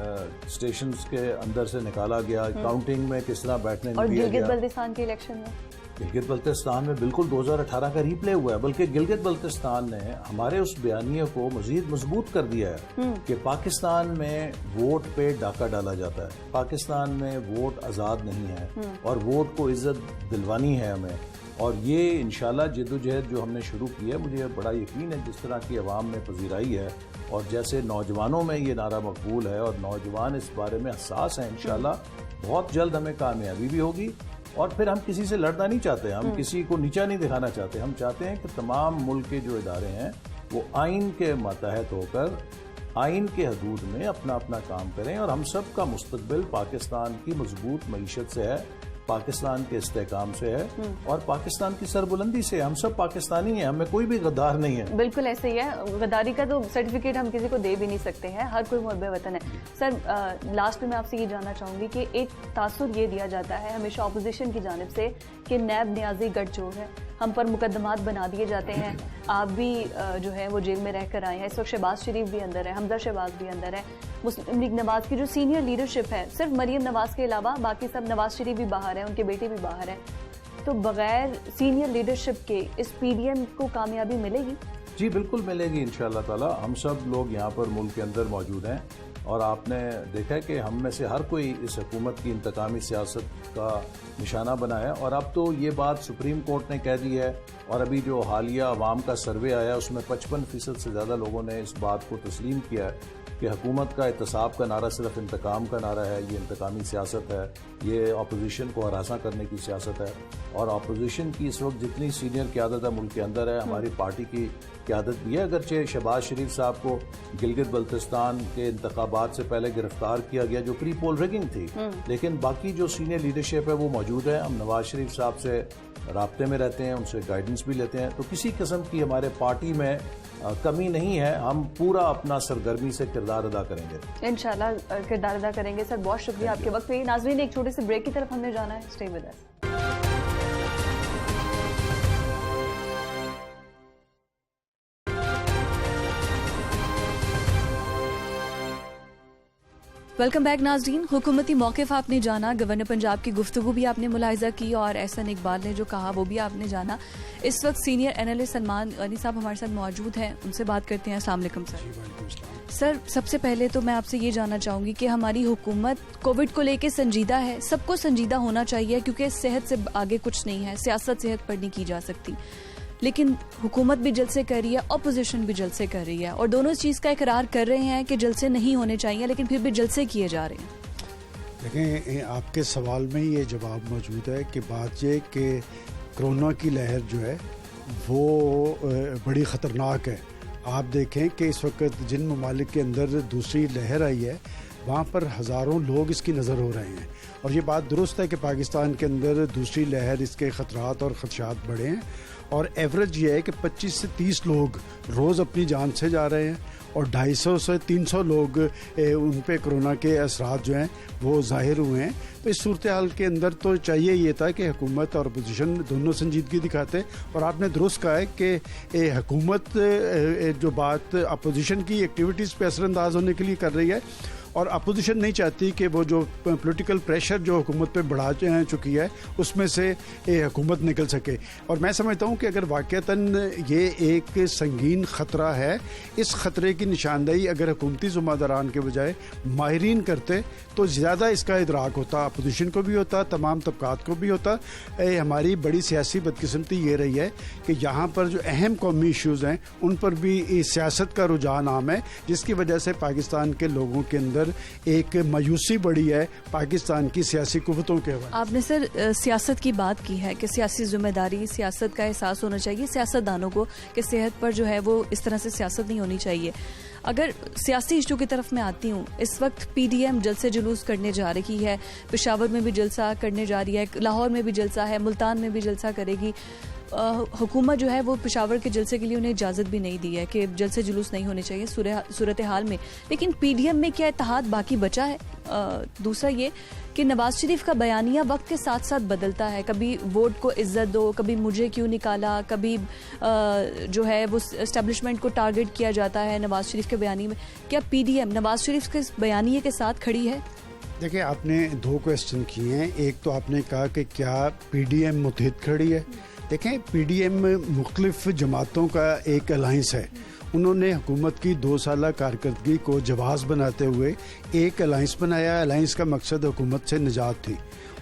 स्टेशंस के अंदर से निकाला गया, काउंटिंग में किस तरह बैठने नहीं दिया गया। गिलगित बल्तिस्तान के इलेक्शन में, गिलगित बल्तिस्तान में बिल्कुल 2018 का रिप्ले हुआ है, बल्कि गिलगित बल्तिस्तान ने हमारे उस बयानिए को मजीद मजबूत कर दिया है कि पाकिस्तान में वोट पे डाका डाला जाता है, पाकिस्तान में वोट आज़ाद नहीं है और वोट को इज्जत दिलवानी है हमें। और ये इंशाल्लाह जिद्दोजहद जो हमने शुरू की है, मुझे बड़ा यकीन है जिस तरह की अवाम में पजीराई है और जैसे नौजवानों में ये नारा मकबूल है और नौजवान इस बारे में हसास हैं, इंशाल्लाह बहुत जल्द हमें कामयाबी भी होगी। और फिर हम किसी से लड़ना नहीं चाहते, हम किसी को नीचा नहीं दिखाना चाहते, हम चाहते हैं कि तमाम मुल्क के जो इदारे हैं वो आइन के मातहत होकर आइन के हदूद में अपना अपना काम करें और हम सब का मुस्तकबिल पाकिस्तान की मजबूत मईशत से है, पाकिस्तान के इस्तेकाम से है और पाकिस्तान की सरबुलंदी से। हम सब पाकिस्तानी हैं, हमें कोई भी गद्दार नहीं है। बिल्कुल ऐसे ही है, गद्दारी का तो सर्टिफिकेट हम किसी को दे भी नहीं सकते हैं, हर कोई मुहब्बे वतन है। सर लास्ट में मैं आपसे ये जानना चाहूंगी कि एक तासुर ये दिया जाता है हमेशा अपोजिशन की जानिब से कि नैब न्याजी गठजोड़ है, हम पर मुकदमात बना दिए जाते हैं। आप भी जो है वो जेल में रहकर आए हैं, इस वक्त शहबाज शरीफ भी अंदर है, हमजा शहबाज भी अंदर है, मुस्लिम लीग नवाज की जो सीनियर लीडरशिप है, सिर्फ मरीम नवाज के अलावा बाकी सब, नवाज शरीफ भी बाहर है, उनके बेटे भी बाहर है, तो बगैर सीनियर लीडरशिप के इस पीडीएम को कामयाबी मिलेगी? जी बिल्कुल मिलेगी इंशाअल्लाह ताला। हम सब लोग यहाँ पर मुल्क के अंदर मौजूद हैं और आपने देखा है कि हम में से हर कोई इस हुकूमत की इंतकामी सियासत का निशाना बना है। और अब तो ये बात सुप्रीम कोर्ट ने कह दी है और अभी जो हालिया अवाम का सर्वे आया उसमें 55% से ज़्यादा लोगों ने इस बात को तस्लीम किया है कि हुकूमत का एहतसाब का नारा सिर्फ इंतकाम का नारा है, ये इंतकामी सियासत है, ये अपोजिशन को हरासा करने की सियासत है। और अपोजिशन की इस वक्त जितनी सीनियर क़यादत है मुल्क के अंदर है, हमारी पार्टी की क़यादत भी है। अगरचे शहबाज शरीफ साहब को गिलगित बल्तिस्तान के इंतखाबात से पहले गिरफ्तार किया गया जो प्री पोल रिगिंग थी, लेकिन बाकी जो सीनियर लीडरशिप है वो मौजूद है। हम नवाज शरीफ साहब से राब्ते में रहते हैं, उनसे गाइडेंस भी लेते हैं, तो किसी किस्म की हमारे पार्टी में कमी नहीं है। हम पूरा अपना सरगर्मी से किरदार अदा करेंगे, इंशाल्लाह किरदार अदा करेंगे। सर बहुत शुक्रिया आपके वक्त पे। नाज़रीन एक छोटे से ब्रेक की तरफ हमने जाना है, stay with us. Welcome back नाज़रीन। हुकूमती मौक़िफ़ आपने जाना, गवर्नर पंजाब की गुफ्तगू भी आपने मुलाहिज़ा की और एहसन इकबाल ने जो कहा वो भी आपने जाना। इस वक्त सीनियर एनालिस्ट सलमान गनी साहब हमारे साथ मौजूद हैं, उनसे बात करते हैं। अस्सलाम वालेकुम सर। सर सबसे पहले तो मैं आपसे ये जानना चाहूँगी कि हमारी हुकूमत कोविड को लेके संजीदा है, सबको संजीदा होना चाहिए क्योंकि सेहत से आगे कुछ नहीं है, सियासत सेहत पर नहीं की जा सकती, लेकिन हुकूमत भी जलसे कर रही है, अपोजिशन भी जलसे कर रही है और दोनों इस चीज़ का इकरार कर रहे हैं कि जलसे नहीं होने चाहिए, लेकिन फिर भी जलसे किए जा रहे हैं। देखें, आपके सवाल में ये जवाब मौजूद है कि बात ये कि कोरोना की लहर जो है वो बड़ी ख़तरनाक है। आप देखें कि इस वक्त जिन ममालिक के अंदर दूसरी लहर आई है वहाँ पर हज़ारों लोग इसकी नज़र हो रहे हैं और ये बात दुरुस्त है कि पाकिस्तान के अंदर दूसरी लहर इसके ख़तरात और ख़दशात बढ़े हैं और एवरेज ये है कि 25 से 30 लोग रोज़ अपनी जान से जा रहे हैं और 250 से 300 लोग उन पे कोरोना के असरात जो हैं वो ज़ाहिर हुए हैं। तो इस सूरत हाल के अंदर तो चाहिए ये था कि हुकूमत और अपोजिशन दोनों संजीदगी दिखाते और आपने दुरुस्त कहा है कि हुकूमत जो बात अपोजिशन की एक्टिविटीज़ पे असरअंदाज होने के लिए कर रही है और अपोजिशन नहीं चाहती कि वो जो पॉलिटिकल प्रेशर जो हुकूमत पे बढ़ा चुकी है उसमें से हुकूमत निकल सके। और मैं समझता हूँ कि अगर वाक़तन ये एक संगीन ख़तरा है, इस ख़तरे की निशानदेही अगर हुकूमती ज़िम्मेदारान के बजाय माहिरीन करते तो ज़्यादा इसका इदराक होता, अपोजिशन को भी होता, तमाम तबकात को भी होता। हमारी बड़ी सियासी बदकिस्मती ये रही है कि यहाँ पर जो अहम कौमी इशूज़ हैं उन पर भी सियासत का रुझान आम है, जिसकी वजह से पाकिस्तान के लोगों के अंदर एक मायूसी बढ़ी है पाकिस्तान की सियासी कुव्वतों के हवाले। आपने सर सियासत की बात की है कि सियासी जिम्मेदारी, सियासत का एहसास एहसास होना चाहिए सियासतदानों को कि सेहत पर जो है वो इस तरह से सियासत नहीं होनी चाहिए। अगर सियासी इशू की तरफ मैं आती हूँ, इस वक्त पीडीएम जलसे जुलूस करने जा रही है, पेशावर में भी जलसा करने जा रही है, लाहौर में भी जलसा है, मुल्तान में भी जलसा करेगी। हुकूमत जो है वो पेशावर के जलसे के लिए उन्हें इजाज़त भी नहीं दी है कि जलसे जुलूस नहीं होने चाहिए सूरत हाल में। लेकिन पीडीएम में क्या इत्तेहाद बाकी बचा है? दूसरा ये कि नवाज शरीफ का बयानिया वक्त के साथ साथ बदलता है, कभी वोट को इज्जत दो, कभी मुझे क्यों निकाला, कभी जो है वो एस्टेब्लिशमेंट को टारगेट किया जाता है नवाज शरीफ के बयानी में। क्या पीडीएम नवाज शरीफ के बयानिए के साथ खड़ी है? देखिए, आपने दो क्वेश्चन किए हैं। एक तो आपने कहा कि क्या पीडीएम मुतहद खड़ी है। देखें, पीडीएम मुख्तलिफ जमातों का एक अलाइंस है। उन्होंने हुकूमत की 2 साला कारकर्दगी को जवाज़ बनाते हुए एक अलाइंस बनाया। अलाइंस का मकसद हुकूमत से निजात थी।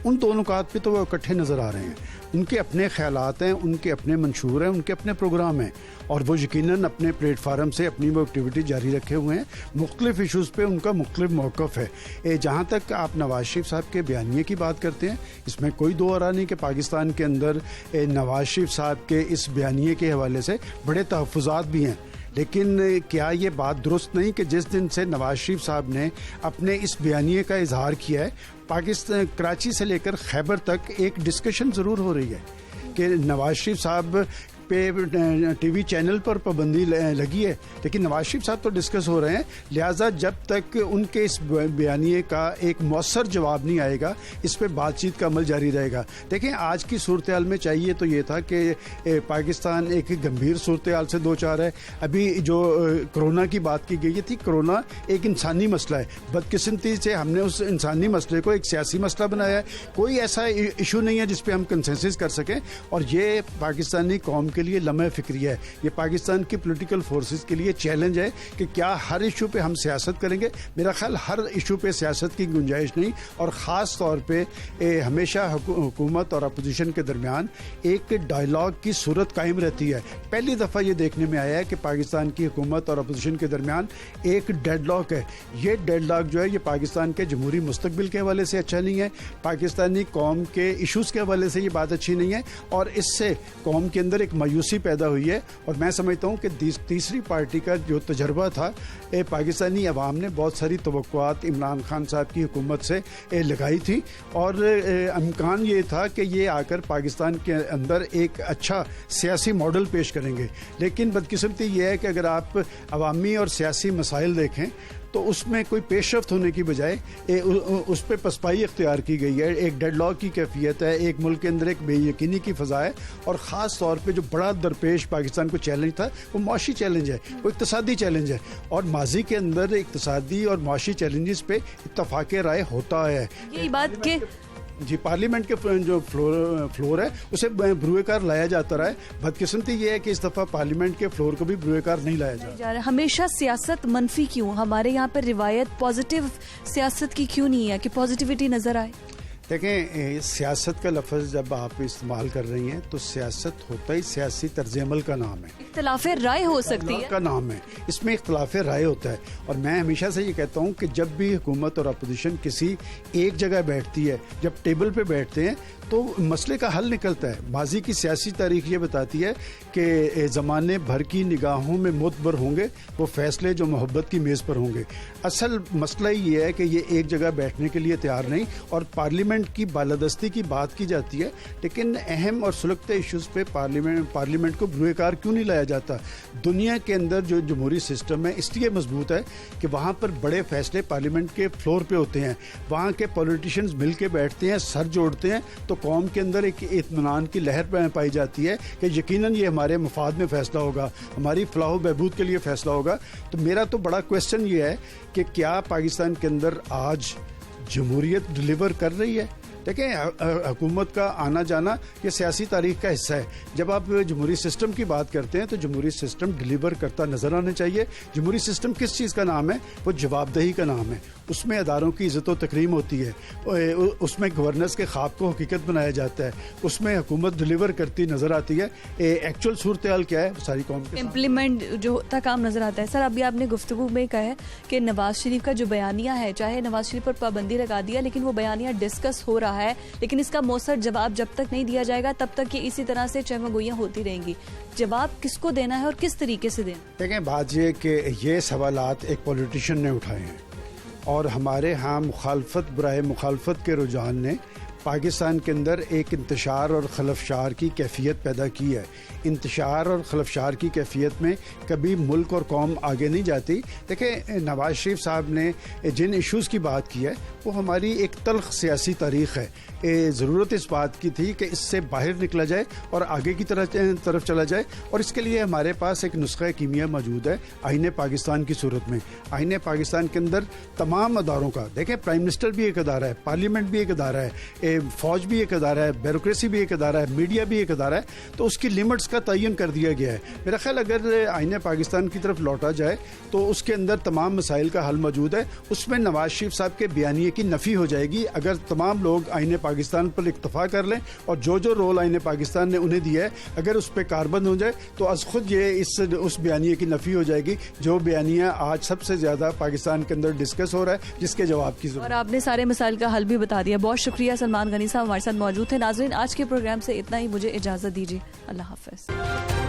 उन दोनों नुकात पे तो वो इकट्ठे नज़र आ रहे हैं। उनके अपने ख्यालात हैं, उनके अपने मंशूर हैं, उनके अपने प्रोग्राम हैं, और वो यकीनन अपने प्लेटफार्म से अपनी वो एक्टिविटी जारी रखे हुए हैं। मुख्तलिफ इशूज़ पे उनका मुख्तलिफ मौक़िफ़ है। जहाँ तक आप नवाज शरीफ साहब के बयानिए की बात करते हैं, इसमें कोई दो आरा नहीं कि पाकिस्तान के अंदर नवाज शरीफ साहब के इस बयानिए के हवाले से बड़े तहफ़्फ़ुज़ात भी हैं। लेकिन क्या ये बात दुरुस्त नहीं कि जिस दिन से नवाज शरीफ साहब ने अपने इस बयानिए का इजहार किया है, पाकिस्तान कराची से लेकर खैबर तक एक डिस्कशन ज़रूर हो रही है कि नवाज शरीफ साहब पे टीवी चैनल पर पाबंदी लगी है, लेकिन नवाज शरीफ साहब तो डिस्कस हो रहे हैं। लिहाजा जब तक उनके इस बयानिए का एक मौसर जवाब नहीं आएगा, इस पे बातचीत का अमल जारी रहेगा। देखें, आज की सूरत हाल में चाहिए तो ये था कि पाकिस्तान एक गंभीर सूरत हाल से दो चार है। अभी जो कोरोना की बात की गई थी, कोरोना एक इंसानी मसला है। बदकिस्मती से हमने उस इंसानी मसले को एक सियासी मसला बनाया है। कोई ऐसा इशू नहीं है जिस पे हम कंसेंसस कर सकें, और ये पाकिस्तानी कौम के लिए लम्हे फिक्री है। ये पाकिस्तान की पॉलिटिकल फोर्सेस के लिए चैलेंज है कि क्या हर इशू पे हम सियासत करेंगे। मेरा ख्याल हर इशू पे सियासत की गुंजाइश नहीं, और ख़ास तौर पे हमेशा हुकूमत और अपोजिशन के दरमियान एक डायलॉग की सूरत कायम रहती है। पहली दफ़ा ये देखने में आया है कि पाकिस्तान की हुकूमत और अपोजिशन के दरमियान एक डेडलॉक है। ये डेडलॉक जो है, ये पाकिस्तान के जमहूरी मुस्तकबिल के हवाले से अच्छा नहीं है, पाकिस्तानी कौम के इशूज़ के हवाले से ये बात अच्छी नहीं है, और इससे कौम के अंदर एक मायूसी पैदा हुई है। और मैं समझता हूँ कि तीसरी पार्टी का जो तजर्बा था, पाकिस्तानी अवाम ने बहुत सारी तवक्कुआत इमरान खान साहब की हुकूमत से लगाई थी, और इम्कान ये था कि ये आकर पाकिस्तान के अंदर एक अच्छा सियासी मॉडल पेश करेंगे। लेकिन बदकिस्मती ये है कि अगर आप अवामी और सियासी मसाइल देखें तो उसमें कोई पेशरफ्त होने की बजाय उस पर पसपाई इख्तियार की गई है। एक डेडलॉक की कैफियत है, एक मुल्क के अंदर एक बेयकीनी की फ़ज़ा है, और ख़ास तौर पे जो बड़ा दरपेश पाकिस्तान को चैलेंज था वो मुआशी चैलेंज है, वो इक़्तिसादी चैलेंज है। और माजी के अंदर इक़्तिसादी और मुआशी चैलेंजेस पे इत्तफ़ाक़ राय होता है। यही बात के जी, पार्लियामेंट के जो फ्लोर है उसे ब्रुएकार लाया जाता रहा है। बदकिस्मती ये है कि इस दफ़ा पार्लियामेंट के फ्लोर को भी ब्रुएकार नहीं लाया जा रहा। हमेशा सियासत मनफी क्यों? हमारे यहाँ पर रिवायत पॉजिटिव सियासत की क्यों नहीं है कि पॉजिटिविटी नज़र आए? देखें, सियासत का लफ्ज़ जब आप इस्तेमाल कर रही हैं तो सियासत होता ही सियासी तर्ज अमल का नाम है, इख्तिलाफ़े राय हो सकती है का नाम है, इसमें इख्तिलाफ़े राय होता है। और मैं हमेशा से ये कहता हूँ कि जब भी हुकूमत और अपोजिशन किसी एक जगह बैठती है, जब टेबल पे बैठते हैं तो मसले का हल निकलता है। माजी की सियासी तारीख ये बताती है कि ज़माने भर की निगाहों में मुतबर होंगे वो फ़ैसले जो मोहब्बत की मेज़ पर होंगे। असल मसला ये है कि ये एक जगह बैठने के लिए तैयार नहीं, और पार्लियामेंट की बालादस्ती की बात की जाती है, लेकिन अहम और सुलगते इशूज़ पे पार्लियामेंट को ब्रुएकार क्यों नहीं लाया जाता। दुनिया के अंदर जो जमहूरी सिस्टम है इसलिए मजबूत है कि वहाँ पर बड़े फैसले पार्लियामेंट के फ्लोर पे होते हैं, वहाँ के पॉलिटिशियंस मिल के बैठते हैं, सर जोड़ते हैं, तो कौम के अंदर एक इत्मीनान की लहर पाई जाती है कि यकीनन ये हमारे मफाद में फ़ैसला होगा, हमारी फलाह बहबूद के लिए फ़ैसला होगा। तो मेरा तो बड़ा क्वेश्चन ये है कि क्या पाकिस्तान के अंदर आज जमहूरियत डिलीवर कर रही है। देखें, हुकूमत का आना जाना ये सियासी तारीख का हिस्सा है। जब आप जमहूरी सिस्टम की बात करते हैं तो जमहूरी सिस्टम डिलीवर करता नज़र आना चाहिए। जमहूरी सिस्टम किस चीज़ का नाम है? वो जवाबदेही का नाम है। उसमें अदारों की इज़्ज़त व तकरीम होती है, उसमें गवर्नेंस के ख्वाब को हकीकत बनाया जाता है, उसमें हुकूमत डिलीवर करती नज़र आती है। एक्चुअल सूरत हाल क्या है सारी कौम के इम्प्लीमेंट जो होता काम नज़र आता है। सर, अभी आपने गुफ्तगू में कहा है कि नवाज शरीफ का जो बयानिया है, चाहे नवाज शरीफ पर पाबंदी लगा दिया, लेकिन वो बयानिया डिस्कस हो रहा रहा है, लेकिन इसका मौसर जवाब जब तक नहीं दिया जाएगा तब तक ये इसी तरह से चहमगोइयाँ होती रहेंगी। जवाब किसको देना है और किस तरीके से देना? देखें, बात ये कि ये सवालात एक पॉलिटिशियन ने उठाए हैं और हमारे यहाँ मुखालफत बराए मुखालफत के रुझान ने पाकिस्तान के अंदर एक इंतशार और खलफशार की कैफियत पैदा की है। इंतशार और खलफशार की कैफियत में कभी मुल्क और कौम आगे नहीं जाती। देखें, नवाज शरीफ साहब ने जिन इश्यूज़ की बात की है वो हमारी एक तल्ख सियासी तारीख़ है। ज़रूरत इस बात की थी कि इससे बाहर निकला जाए और आगे की तरफ चला जाए, और इसके लिए हमारे पास एक नुस्खा कीमिया मौजूद है आईने पाकिस्तान की सूरत में। आईने पाकिस्तान के अंदर तमाम अदारों का, देखें, प्राइम मिनिस्टर भी एक अदारा है, पार्लियामेंट भी एक अदारा है, फौज भी एक अदारा है, ब्यूरोक्रेसी भी एक अदारा है, मीडिया भी एक अदारा है, तो उसकी लिमिट्स का तयन कर दिया गया है। मेरा ख्याल अगर आईने पाकिस्तान की तरफ लौटा जाए तो उसके अंदर तमाम मसाइल का हल मौजूद है। उसमें नवाज शरीफ साहब के बयानिए की नफ़ी हो जाएगी अगर तमाम लोग आईने पाकिस्तान पर इत्तफा कर लें और जो रोल आईने पाकिस्तान ने उन्हें दिया है अगर उस पर कारबंद हो जाए तो अज खुद ये उस बयानिए की नफ़ी हो जाएगी जो बयानिया आज सबसे ज़्यादा पाकिस्तान के अंदर डिस्कस हो रहा है, जिसके जवाब की ज़रूरत। और आपने सारे मसाइल का हल भी बता दिया। बहुत शुक्रिया। सलमान गनी साहब हमारे साथ मौजूद थे। नाज़रीन, आज के प्रोग्राम से इतना ही, मुझे इजाज़त दीजिए। अल्लाह हाफ़िज़।